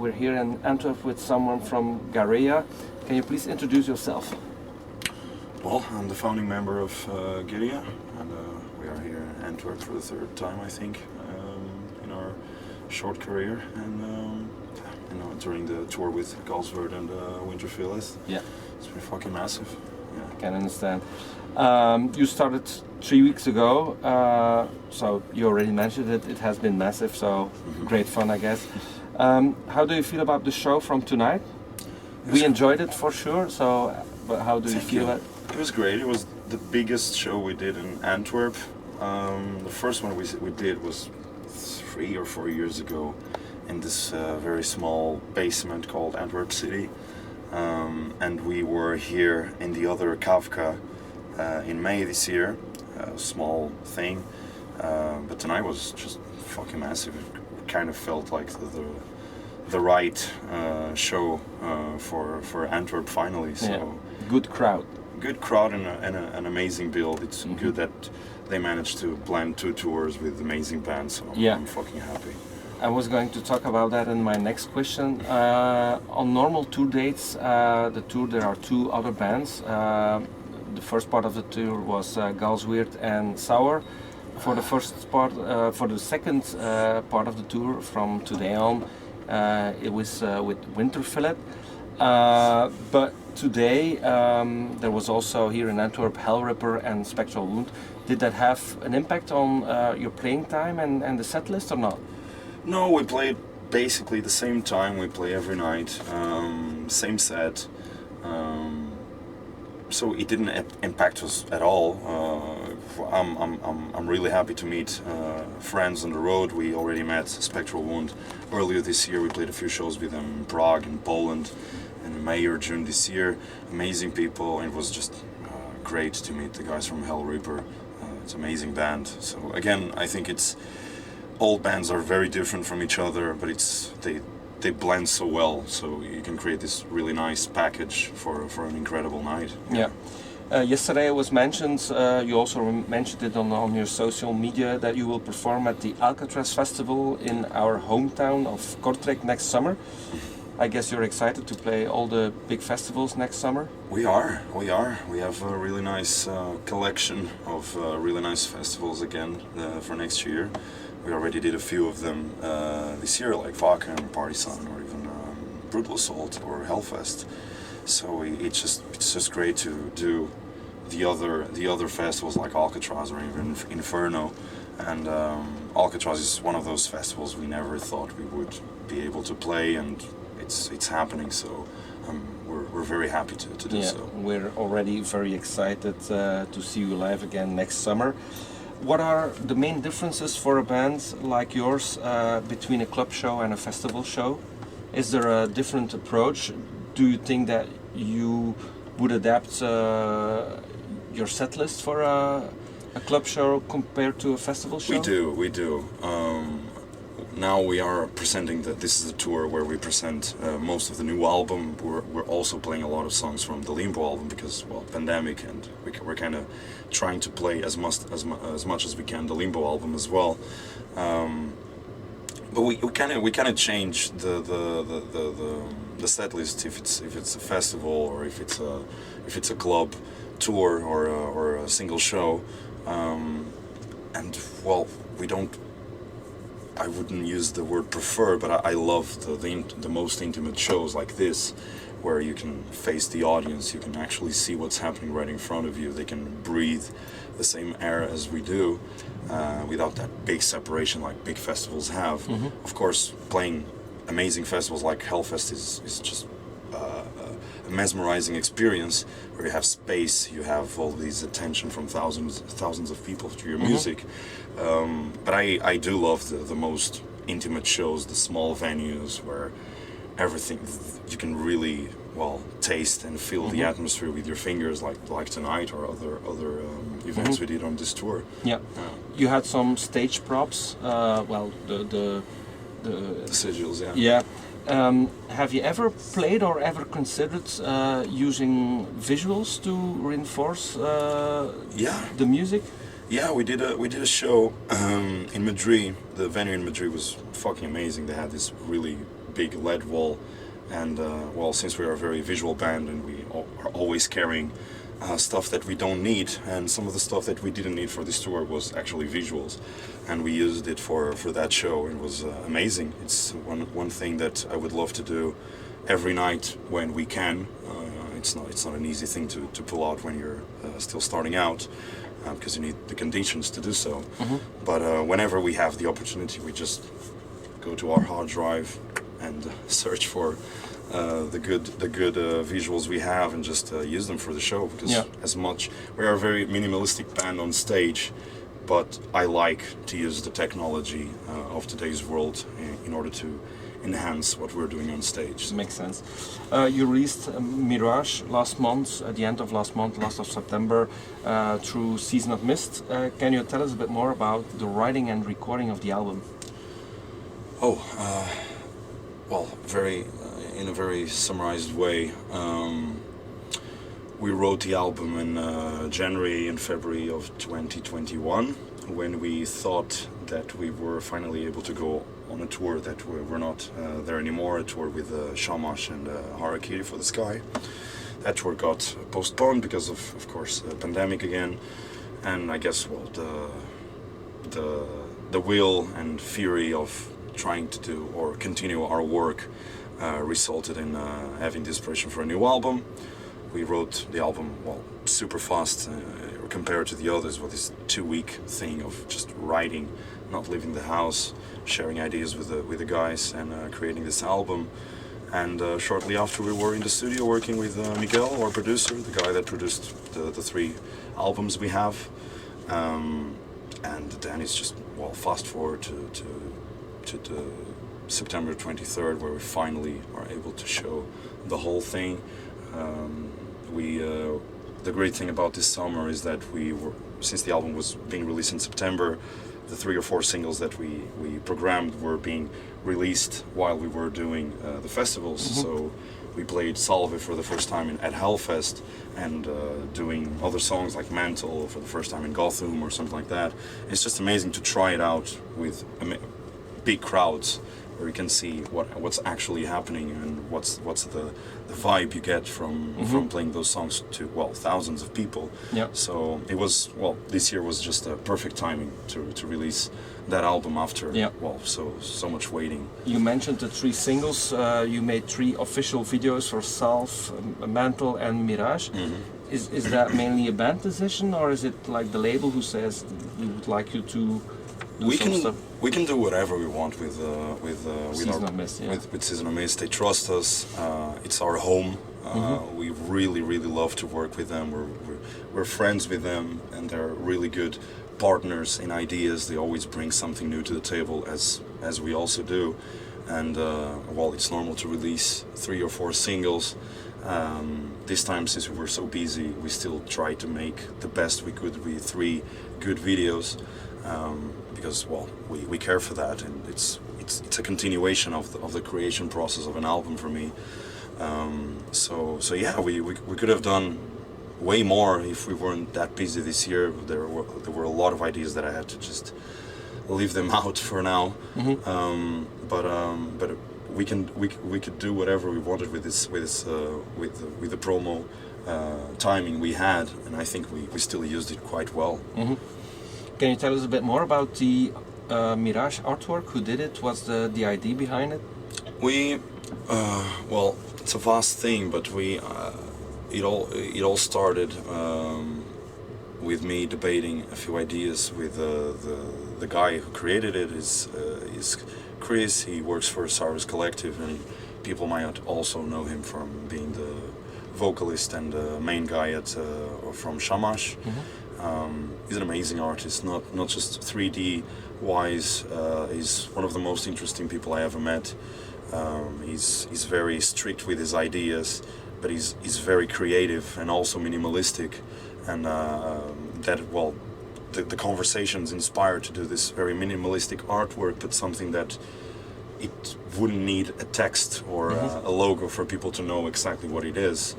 we're here in Antwerp with someone from Gaerea. Can you please introduce yourself? Well, I'm the founding member of Gaerea, and we are here in Antwerp for the third time, I think, in our short career. And during the tour with Galsworth and Winterfillet, Yeah, it's been fucking massive. Yeah. I can understand. You started 3 weeks ago, so you already mentioned it. It has been massive, so great fun, I guess. How do you feel about the show from tonight? We enjoyed it for sure. So, but how do you feel about it? It was great. It was the biggest show we did in Antwerp. The first one we did was 3 or 4 years ago in this very small basement called Antwerp City. And we were here in the other Kavka in May this year, a small thing. But tonight was just fucking massive. It kind of felt like the right show for Antwerp finally. So Yeah. Good crowd. Good crowd and an amazing build. It's good that they managed to blend 2 tours with amazing bands. So Yeah. I'm fucking happy. I was going to talk about that in my next question. On normal tour dates, there are 2 other bands. The first part of the tour was Galsworth and Sour. For the second part of the tour, from today on, it was with Winterfillet. But today there was also here in Antwerp Hellripper and Spectral Wound. Did that have an impact on your playing time and the set list or not? No, we played basically the same time. We play every night, same set. So it didn't impact us at all. I'm really happy to meet friends on the road. We already met Spectral Wound earlier this year. We played a few shows with them in Prague and Poland in May or June this year. Amazing people, and it was just great to meet the guys from Hellripper. It's an amazing band. So again, I think all bands are very different from each other, but they blend so well, so you can create this really nice package for an incredible night. Yeah. Yesterday it was mentioned, you also mentioned it on your social media, that you will perform at the Alcatraz Festival in our hometown of Kortrijk next summer. I guess you're excited to play all the big festivals next summer? We are. We have a really nice collection of really nice festivals again for next year. We already did a few of them this year, like Kavka and Partisan, or even Brutal Assault or Hellfest. So it's just great to do the other festivals like Alcatraz or even Inferno. And Alcatraz is one of those festivals we never thought we would be able to play, and it's happening. So we're very happy to do so. We're already very excited to see you live again next summer. What are the main differences for a band like yours between a club show and a festival show? Is there a different approach? Do you think that you would adapt your set list for a club show compared to a festival show? We do. Now we are presenting this is a tour where we present most of the new album. We're also playing a lot of songs from the Limbo album because, well, pandemic, and we're kind of trying to play as much as we can the Limbo album as well. But we kind of change the set list if it's a festival or if it's a club tour or a single show. And well, I wouldn't use the word prefer, but I love the most intimate shows like this, where you can face the audience, you can actually see what's happening right in front of you. They can breathe the same air as we do, without that big separation like big festivals have. Of course, playing amazing festivals like Hellfest is just a mesmerizing experience, where you have space, you have all these attention from thousands of people to your music. But I do love the most intimate shows, the small venues where everything you can really taste and feel the atmosphere with your fingers, like tonight or other events we did on this tour. Yeah. You had some stage props. The sigils. Yeah. Yeah. Have you ever played or ever considered using visuals to reinforce the music? Yeah, we did a show in Madrid. The venue in Madrid was fucking amazing. They had this really big LED wall. And well, since we are a very visual band and we are always carrying stuff that we don't need, and some of the stuff that we didn't need for this tour was actually visuals, and we used it for that show. It was amazing. It's one thing that I would love to do every night when we can. It's not an easy thing to pull out when you're still starting out, because you need the conditions to do so. But whenever we have the opportunity, we just go to our hard drive and search for the good visuals we have and just use them for the show, because as much we are a very minimalistic band on stage, but I like to use the technology of today's world in order to enhance what we're doing on stage. Makes sense. You released Mirage last month, at the end of last month, last of September, through Season of Mist. Can you tell us a bit more about the writing and recording of the album? Well, in a very summarized way, we wrote the album in January and February of 2021, when we thought that we were finally able to go on a tour that we're not there anymore, a tour with Shamash and Harakiri for the Sky. That tour got postponed because of course, the pandemic again, and I guess, well, the will and fury of trying to do or continue our work resulted in having the inspiration for a new album. We wrote the album, well, super fast compared to the others, with this 2-week thing of just writing, not leaving the house, sharing ideas with the guys, and creating this album. And shortly after, we were in the studio working with Miguel, our producer, the guy that produced the 3 albums we have. And then it's just, well, fast forward to the September 23rd, where we finally are able to show the whole thing. The great thing about this summer is that since the album was being released in September, the 3 or 4 singles that we programmed were being released while we were doing the festivals. So we played Salve for the first time at Hellfest, and doing other songs like Mantle for the first time in Gotham or something like that. It's just amazing to try it out with big crowds, where you can see what's actually happening and what's the vibe you get from playing those songs to, well, thousands of people. So it was, well, this year was just a perfect timing to release that album after well, so much waiting. You mentioned the 3 singles. You made 3 official videos for Salve, Mantle and Mirage. Is that mainly a band decision, or is it like the label who says we would like you to we can do whatever we want with Season of Mist, with Season of Mist. They trust us. It's our home. We really love to work with them. We're friends with them, and they're really good partners in ideas. They always bring something new to the table, as we also do. And well, it's normal to release 3 or 4 singles. This time, since we were so busy, we still tried to make the best we could with 3 good videos. Because, well, we care for that, and it's a continuation of the creation process of an album for me. So yeah, we could have done way more if we weren't that busy this year. There were a lot of ideas that I had to just leave them out for now. But we could do whatever we wanted with the promo timing we had, and I think we still used it quite well. Can you tell us a bit more about the Mirage artwork? Who did it? What's the idea behind it? Well, it's a vast thing, but it all started with me debating a few ideas with the guy who created it. Is Chris. He works for Cyrus Collective, and people might also know him from being the vocalist and the main guy from Shamash. He's an amazing artist, not just 3D wise. He's one of the most interesting people I ever met. He's very strict with his ideas, but he's very creative and also minimalistic, and the conversations inspired to do this very minimalistic artwork, but something that it wouldn't need a text or a logo for people to know exactly what it is.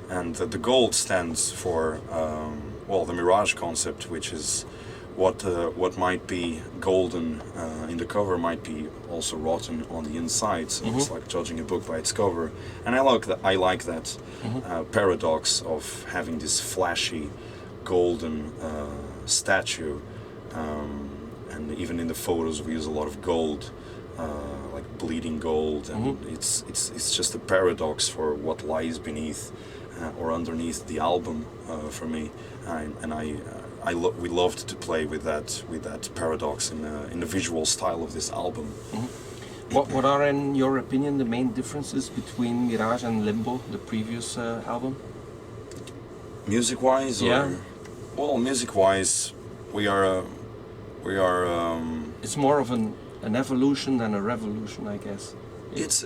And the gold stands for well, the Mirage concept, which is what might be golden in the cover might be also rotten on the inside. So it's like judging a book by its cover, and I like that paradox of having this flashy golden statue, and even in the photos we use a lot of gold, like bleeding gold, and it's just a paradox for what lies beneath or underneath the album for me, we loved to play with that paradox in the visual style of this album. What are, in your opinion, the main differences between Mirage and Limbo, the previous album? Music-wise, yeah. Well, music-wise, we are. It's more of an evolution than a revolution, I guess. It's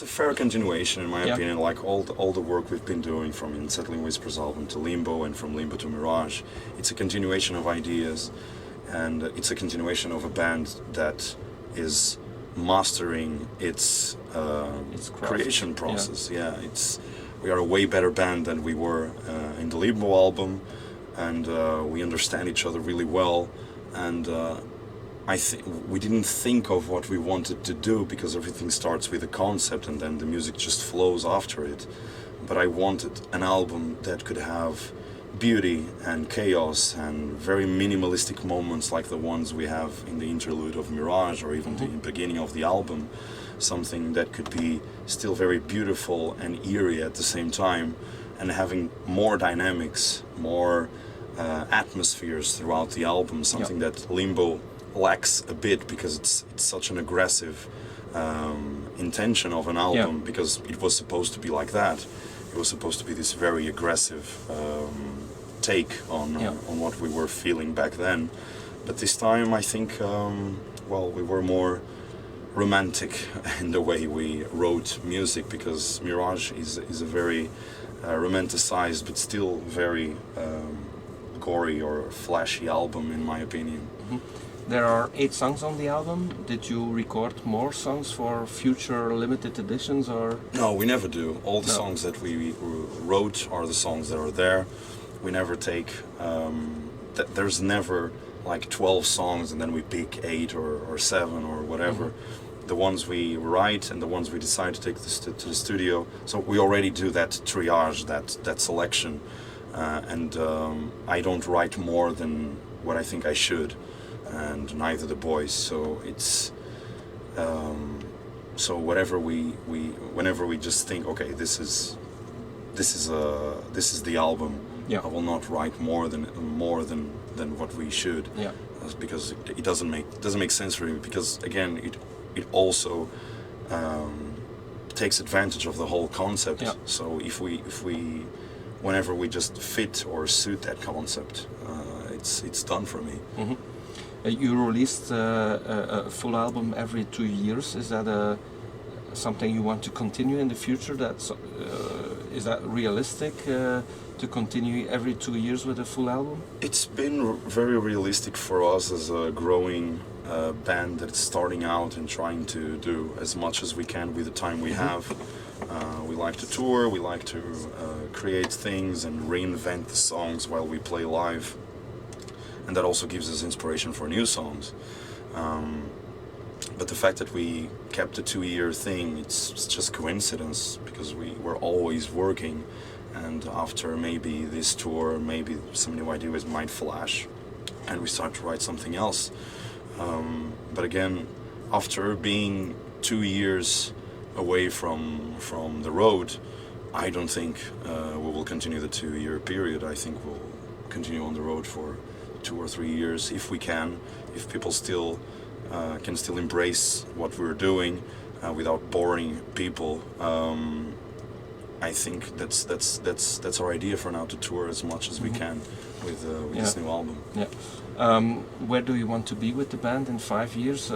a fair continuation in my opinion. Like all the work we've been doing from Unsettling Whispers album to Limbo, and from Limbo to Mirage, it's a continuation of ideas, and it's a continuation of a band that is mastering its creation process. We are a way better band than we were in the Limbo album, and we understand each other really well, and we didn't think of what we wanted to do, because everything starts with a concept and then the music just flows after it. But I wanted an album that could have beauty and chaos and very minimalistic moments like the ones we have in the interlude of Mirage, or even the beginning of the album. Something that could be still very beautiful and eerie at the same time, and having more dynamics, more atmospheres throughout the album. Something that Limbo lacks a bit, because it's such an aggressive intention of an album, because it was supposed to be like that. It was supposed to be this very aggressive take on what we were feeling back then. But this time I think we were more romantic in the way we wrote music, because Mirage is a very romanticized but still very gory or flashy album, in my opinion. There are 8 songs on the album. Did you record more songs for future limited editions, or? No, we never do. All the songs that we wrote are the songs that are there. We never take... there's never like 12 songs and then we pick 8 or 7 or whatever. The ones we write and the ones we decide to take to the studio. So we already do that triage, that selection. And I don't write more than what I think I should. And neither the boys, so it's so whenever we just think, okay, this is the album. I will not write more than what we should, because it doesn't make sense for me, because again it also takes advantage of the whole concept. So if we whenever we just fit or suit that concept, it's done for me. You released a full album every 2 years. Is that something you want to continue in the future? Is that realistic to continue every 2 years with a full album? It's been very realistic for us as a growing band that's starting out and trying to do as much as we can with the time we have. We like to tour, we like to create things and reinvent the songs while we play live. And that also gives us inspiration for new songs. But the fact that we kept a 2-year thing, it's just coincidence, because we were always working, and after maybe this tour, maybe some new ideas might flash, and we start to write something else. But again, after being 2 years away from the road, I don't think we will continue the 2-year period. I think we'll continue on the road for 2 or 3 years if we can, if people still can still embrace what we're doing without boring people. I think that's our idea for now, to tour as much as we can with this new album. Where do you want to be with the band in 5 years?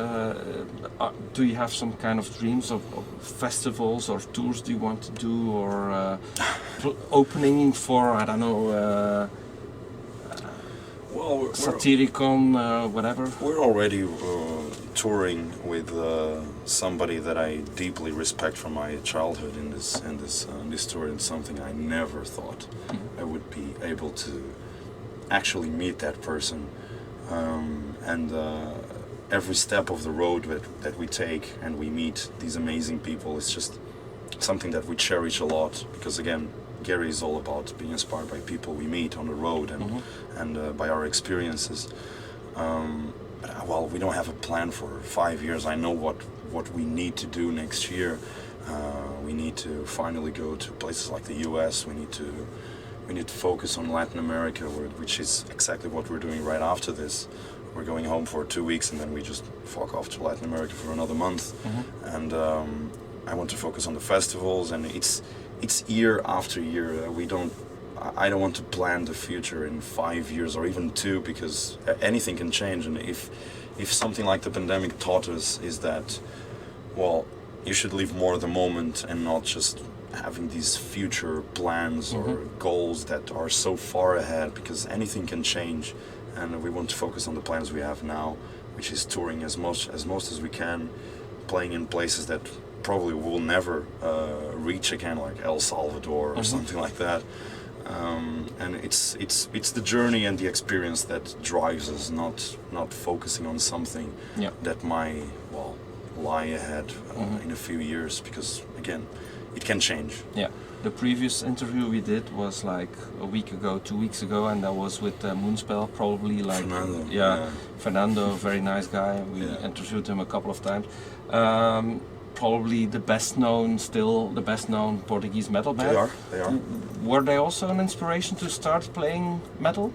Do you have some kind of dreams of festivals or tours do you want to do, or opening for, I don't know, Satiricon, whatever? We're already touring with somebody that I deeply respect from my childhood in this tour, and something I never thought I would be able to actually meet that person. And every step of the road that we take and we meet these amazing people, it's just something that we cherish a lot, because again, Gaerea is all about being inspired by people we meet on the road and by our experiences. Well, we don't have a plan for 5 years. I know what we need to do next year. We need to finally go to places like the US. We need to focus on Latin America, which is exactly what we're doing right after this. We're going home for 2 weeks and then we just fuck off to Latin America for another month. And I want to focus on the festivals, and it's year after year. I don't want to plan the future in 5 years or even 2, because anything can change. And if something like the pandemic taught us is that, well, you should live more the moment and not just having these future plans or goals that are so far ahead, because anything can change. And we want to focus on the plans we have now, which is touring as most as we can, playing in places that probably we'll never reach again, like El Salvador or something like that. And it's the journey and the experience that drives us, not focusing on something that might lie ahead in a few years, because again, it can change. Yeah. The previous interview we did was like a week ago, 2 weeks ago, and that was with Moonspell, probably like Fernando. Fernando, very nice guy. We interviewed him a couple of times. Probably the best known Portuguese metal band. They are. Were they also an inspiration to start playing metal?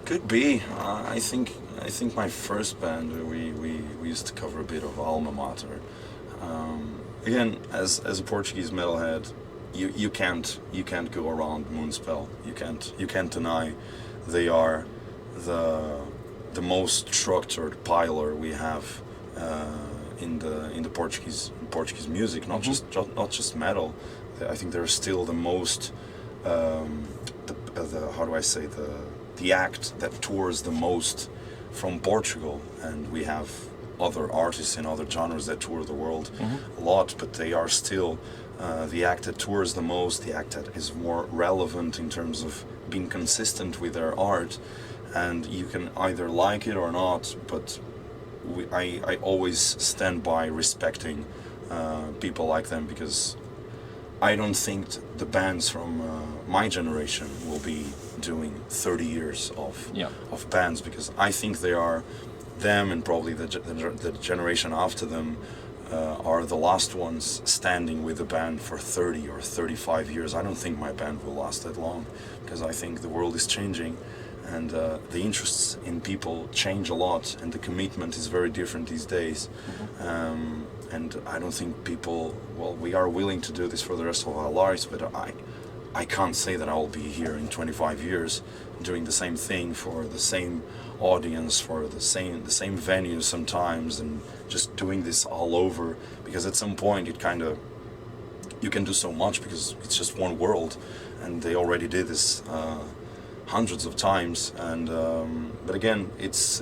Could be. I think my first band, we used to cover a bit of Alma Mater. Again, as a Portuguese metalhead, you can't go around Moonspell. You can't deny they are the most structured piler we have in the Portuguese music. Not just metal. I think they're still the most how do I say, the act that tours the most from Portugal, and we have other artists in other genres that tour the world a lot, but they are still the act that tours the most, the act that is more relevant in terms of being consistent with their art. And you can either like it or not, but I always stand by respecting people like them, because I don't think the bands from my generation will be doing 30 years of bands, because I think they are, them and probably the generation after them are the last ones standing with the band for 30 or 35 years. I don't think my band will last that long, because I think the world is changing, and the interests in people change a lot, and the commitment is very different these days. And I don't think people, well, we are willing to do this for the rest of our lives, but I can't say that I will be here in 25 years doing the same thing for the same audience, for the same venue sometimes, and just doing this all over, because at some point it kind of, you can do so much because it's just one world, and they already did this hundreds of times. And but again, it's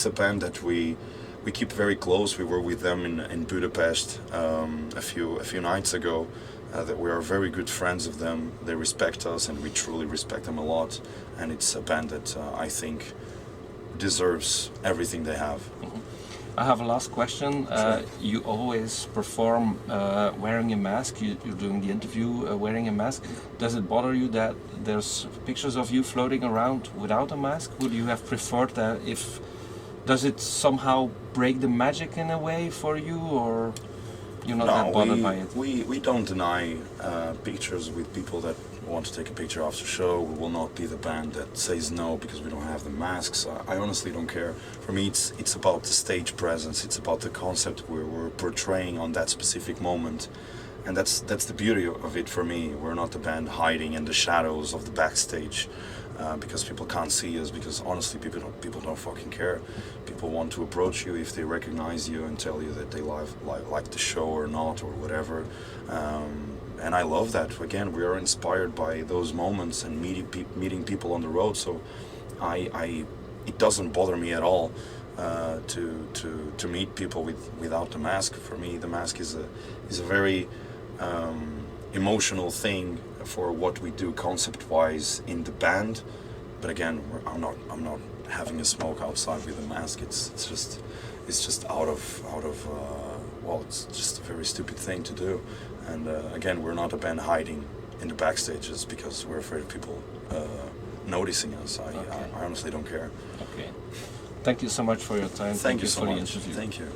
a band that we keep very close. We were with them in Budapest a few nights ago. That we are very good friends of them. They respect us, and we truly respect them a lot. And it's a band that I think deserves everything they have. I have a last question. Sure. You always perform wearing a mask. You're doing the interview wearing a mask. Does it bother you that there's pictures of you floating around without a mask? Would you have preferred that? Does it somehow break the magic in a way for you, or you're not that bothered by it? We don't deny pictures with people that want to take a picture after show. We will not be the band that says no because we don't have the masks. I honestly don't care. For me, it's about the stage presence. It's about the concept we're portraying on that specific moment, and that's the beauty of it for me. We're not the band hiding in the shadows of the backstage because people can't see us. Because honestly, people don't fucking care. People want to approach you if they recognize you and tell you that they like the show or not, or whatever. And I love that. Again, we are inspired by those moments and meeting people on the road. So it doesn't bother me at all to meet people without the mask. For me, the mask is a very emotional thing for what we do concept-wise in the band. But again, I'm not having a smoke outside with a mask. It's just out of well, it's just a very stupid thing to do. And again, we're not a band hiding in the backstages because we're afraid of people noticing us. I honestly don't care. Okay. Thank you so much for your time. Thank you so for the much. interview. Thank you.